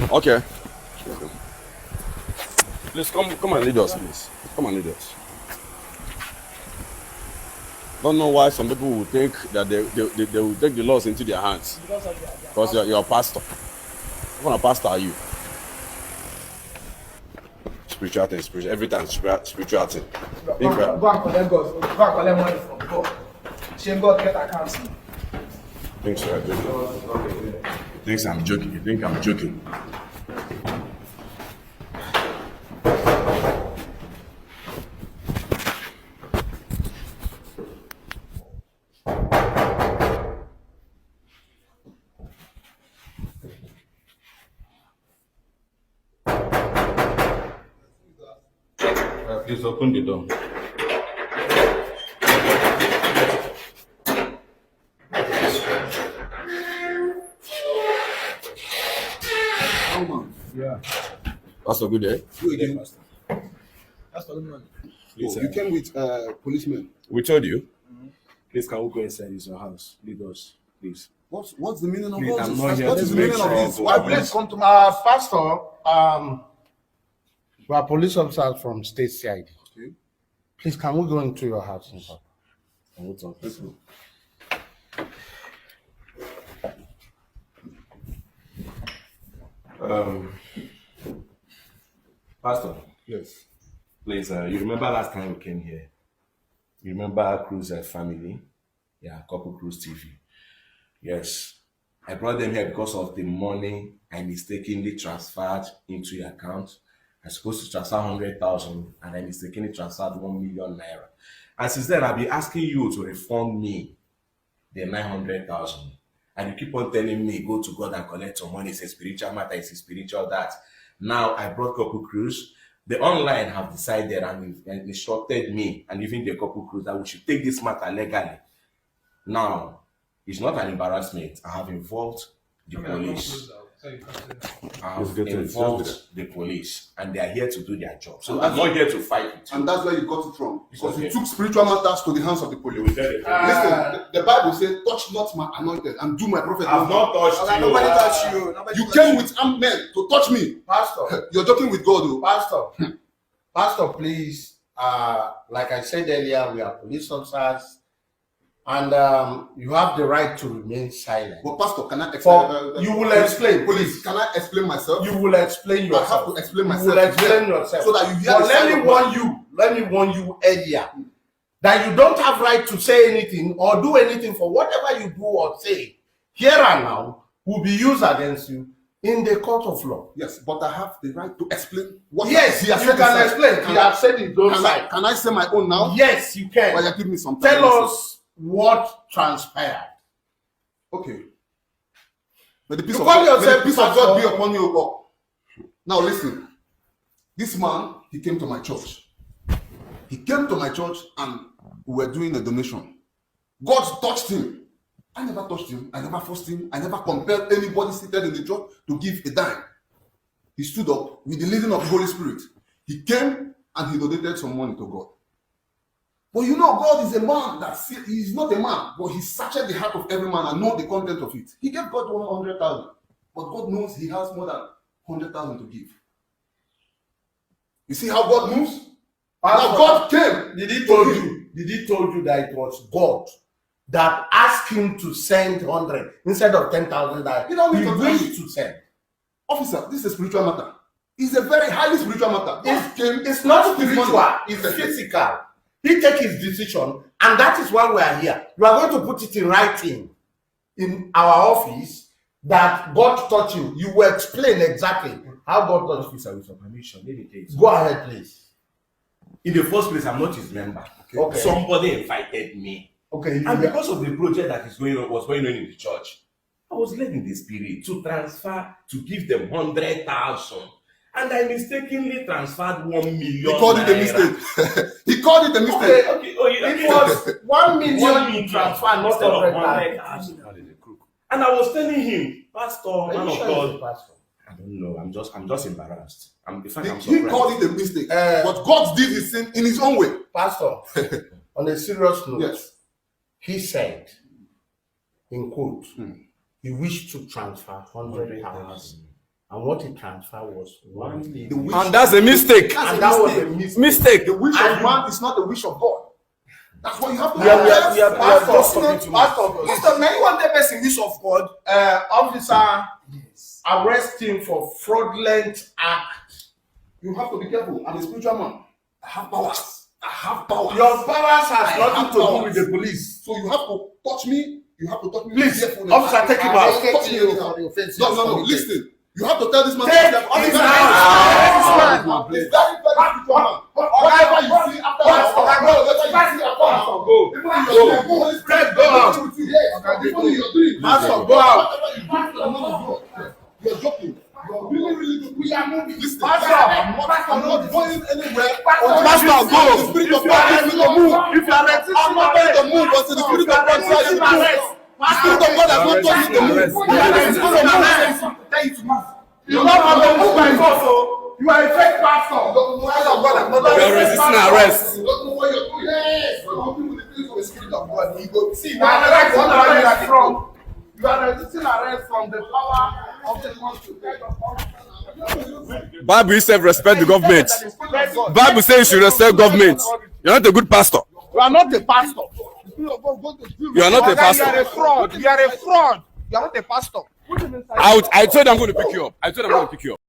Okay. Please come and lead us, please. Come and lead us. Don't know why some people will think that they will take the laws into their hands. Because you're a pastor. What kind of pastor are you? Spiritual thing, spiritual. Every time spiritual thing. Go and collect God. Go and collect money from God. Shame God get accounts. Thanks, sir. Thinks I'm joking. You think I'm joking? Please open the door. Yeah. Pastor, good day. Good day, Pastor. That's for the money. Oh, you came with policemen. We told you. Please, can we go inside? It's your house. Lead us, please. What's the meaning of Please, all I'm this? not here What to is the make meaning of this? trouble. Why Please please come come? Pastor, we are police officers from state CID. Okay. Please, can we go into your house? Can we talk? Let's go. Pastor, Yes. please, you remember last time we came here? You remember Cruz family? Yeah, Couple Cruz TV. Yes. I brought them here because of the money I mistakenly transferred into your account. I'm supposed to transfer 100,000 and I mistakenly transferred 1 million naira. And since then, I've been asking you to refund me the 900,000. And you keep on telling me, go to God and collect some money. It's a spiritual matter, it's a spiritual that. Now I brought Couple Cruz. The online have decided and instructed me and even the Couple Cruz that we should take this matter legally. Now, it's not an embarrassment. I have involved the police. I have involved the police, and they are here to do their job. So I'm not here to fight with you. And that's where you got it from. Because Okay. you took spiritual matters to the hands of the police. You will tell the police. Listen, the Bible says, touch not my anointed and do my prophet. I've not touched you. Nobody touch you. Nobody You touch came with armed men to touch me. Pastor, You're joking with God, though. Pastor, please, like I said earlier, we are police officers, and you have the right to remain silent. But Pastor, can I explain? You will explain, Please, can I explain myself? You will explain I have yourself. to explain myself. You will explain yourself. So that you hear But the side of let me warn you earlier that you don't have right to say anything or do anything for whatever you do or say here and now will be used against you in the court of law. Yes, but I have the right to explain what Yes, he you has said can his side. explain. He has said his own side. Can I say my own now? Yes, you can. Well, you give me some time. Tell us what transpired. Okay. May the peace You of call God, may the yourself peace of God be pastor? upon you, O God. Now listen. This man, he came to my church. He came to my church and we were doing a donation. God touched him. I never touched him. I never forced him. I never compelled anybody seated in the church to give a dime. He stood up with the leading of the Holy Spirit. He came and he donated some money to God. But you know, God is a man that he's not a man, but he searched the heart of every man and know the content of it. He gave God 100,000, but God knows he has more than 100,000 to give. You see how God moves? Now God came. Did he told you that it was God that asked him to send 100 instead of 10,000 that You don't need he to wished to send? Officer, this is a spiritual matter. It's a very highly spiritual matter. It's not spiritual, it's physical. He take his decision, and that is why we are here. You are going to put it in writing in our office that God taught you. You will explain exactly how God taught you. Officer, with your permission, let me tell you something. Go ahead, please. In the first place, I'm not his member. Okay. Somebody invited me. Okay. And because of the project that was going on in the church, I was led in the spirit to transfer, to give them 100,000. And I mistakenly transferred 1 million. He called it a mistake. He called it a mistake. Okay. It was 1 million 1 million transfer, not instead of 100,000. 100,000. And I was telling him, Pastor, Are man you of sure God, it's a pastor? I don't know. I'm just embarrassed. In fact, I'm He surprised. called it a mistake. But God did his thing in his own way. Pastor, on a serious note, Yes. he said, in quote, he wished to transfer 100,000 And what he transferred was 1 million. And that's a mistake. And that was a mistake. Mistake. The wish of man is not the wish of God. That's what you have to We are just talking too much. Pastor, may you want the best in wish of God? Officer, arrest him for fraudulent act. You have to be careful. I'm a spiritual man. I have powers. I have powers. Your powers has nothing to do with the police. So you have to touch me. You have to touch me. Please, careful. officer, take him out. Touch me anyhow. No. Listen. You have to tell this man. Take to him out. out. He's very spiritual man. Whatever you see after Pastor, go out. You're joking. You're really good. We are moving. Listen, Pastor, I'm not going anywhere. Pastor, go. The spirit of God tells me to move. If you are resisting, I'm not going to move until the spirit of God tells you to move. The spirit of God has not told you to move. You don't have to move by force, so you are a fake pastor. You are resisting arrest. You don't know what you're doing. Yes. You're working with the spirit of the spirit of God. You go see. You are resisting arrest from the power of the Constitution. Bible itself respect the government. Bible says you should respect government. You're not a good pastor. You are not a pastor. You are not a pastor. You are a fraud. You are a fraud. You are not a pastor. I told them I'm going to pick you up. I told them I'm going to pick you up.